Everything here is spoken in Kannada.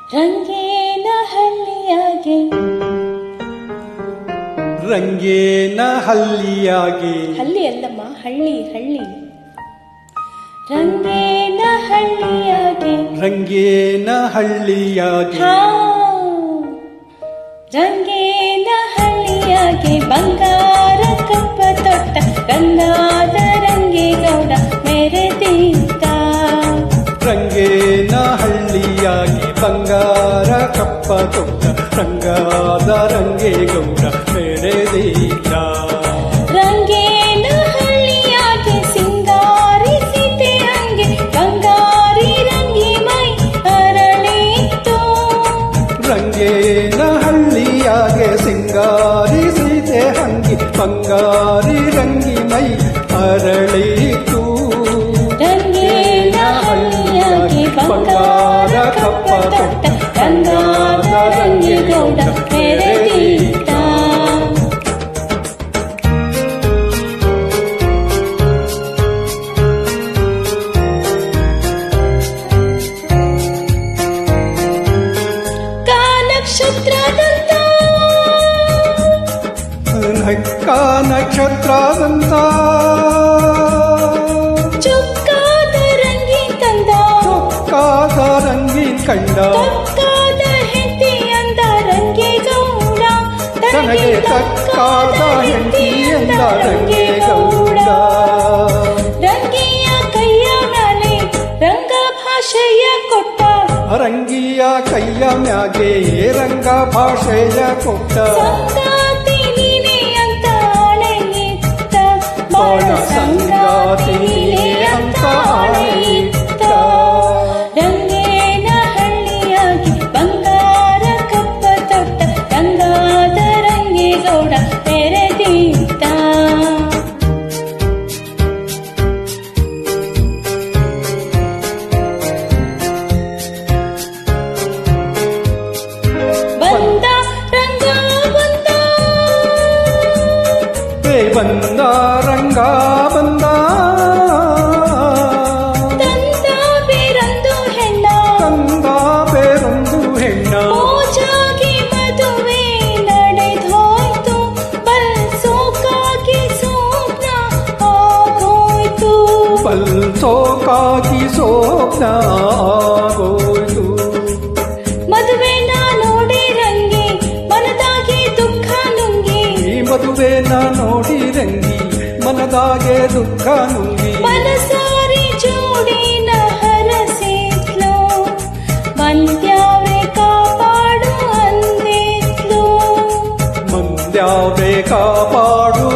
ರಂಗೇನ ಹಳ್ಳಿಯಾಗೆ ರಂಗೇನ ಹಳ್ಳಿಯಾಗೆ ಹಳ್ಳಿ ಅಲ್ಲಮ್ಮ ಹಳ್ಳಿ ಹಳ್ಳಿ ರಂಗೇನ ಹಳ್ಳಿಯಾಗೆ ರಂಗೇನ ಹಳ್ಳಿಯಾಗೆ ಹಾ ರಂಗೇನ ಹಳ್ಳಿಯಾಗೆ ಬಂಗಾರ ಕಪ್ಪ ತೊಟ್ಟ ಗಂಗಾದ ರಂಗೇಗೌಡ ಮೆರೆದಿದ್ದ ರಂಗೇನ ಹಳ್ಳಿಯಾಗಿ ಬಂಗಾರ ಕಪ್ಪ ತೊಟ್ಟ ರಂಗಾದ ರಂಗೇಗೌಡ ಮೆರೆದಿದ್ದ ರಂಗೇನ ಹಳ್ಳಿಯಾಗೆ ಸಿಂಗಾರಿಸಿದೆ ಹಂಗೆ ಬಂಗಾರಿ ರಂಗಿ ಮೈ ಅರಳಿತ್ತು ರಂಗೇನ ಹಳ್ಳಿಯಾಗೆ ಸಿಂಗಾರಿಸಿದೆ ಹಂಗಿ ಬಂಗಾರಿ ರಂಗಿ ಮೈ ಅರಳಿತು ರಂಗೇನ ಹಳ್ಳಿಯಾಗೆ ಬಂಗಾರ ಕಪ್ಪ ತೊಟ್ಟ ಗಂಗಾದ ರಂಗೇಗೌಡ ಮೆರೆದಿದ್ದ ನಕ್ಷತ್ರದಂತ ನಕ್ಕ ನಕ್ಷತ್ರದಂತ ಚೊಕ್ಕಾದ ರಂಗಿ ತಂದ ಚೊಕ್ಕಾದ ರಂಗಿನ ಕಂಡ ತಕ್ಕಾದ ಹೆಂಡತಿ ಅಂದ ರಂಗೇಗೌಡ ತನಗೆ ತಕ್ಕಾದ ಹೆಂಡತಿ ಎಂದ ರಂಗೇಗೌಡ ರಂಗಿಯ ಕೈಯ ಮೇಲೆ ರಂಗ ಭಾಷೆಯ ಕೊಟ್ಟ ರಂಗಿಯ ಕೈಯ ಮ್ಯಾಗೆ ರಂಗ ಭಾಷೆಯ ಕೊಟ್ಟ ಸಂಗಾತಿ ನೀನೆ ಅಂತ ಆಣೆಯಿತ್ತ ಬಾಳ ಸಂಗಾತಿ ನೀನೆ ಅಂತ ಆಣೆಯಿತ್ತ. ರಂಗೇನ ಹಳ್ಳಿಯಾಗಿ ಬಂಗಾರ ಕಪ್ಪ ತೊಟ್ಟ ಗಂಗಾದ ರಂಗೇಗೌಡ ಮೆರೆದಿದ್ದ ಬಂದ ರಂಗ ಬಂದ ಬಂದ ರಂಗ ಬಂದ ತಂದ ಬೇರೊಂದು ಹೆಣ್ಣ ತಂದ ಬೇರೊಂದು ಹೆಣ್ಣ ಮೋಜಾಗಿ ಮದುವೆ ನಡೆದೋಯ್ತು ಬಲ್ಸೋಕಾಗಿ ಸ್ವಪ್ನ ಆಗೋಯ್ತು ಬಲ್ಸೋಕಾಗಿ ಸ್ವಪ್ನ ಆಗೋಯ್ತು ಮದುವೆನ ನೋಡಿ ರಂಗಿ ಮನದಾಗಿ ದುಃಖ ನುಂಗಿ ಈ ಮದುವೆನ ನೋಡಿ ರಂಗಿ ಮನದಾಗೆ ದುಃಖ ನುಂಗಿ ಮನಸಾರಿ ಜೋಡಿನ ಹರಸಿದ್ಲು ಮಂದ್ಯಾವ್ರೆ ಕಾಪಾಡು ಅಂದಿದ್ಲು ಮಂದ್ಯಾವ್ರೆ ಕಾಪಾಡು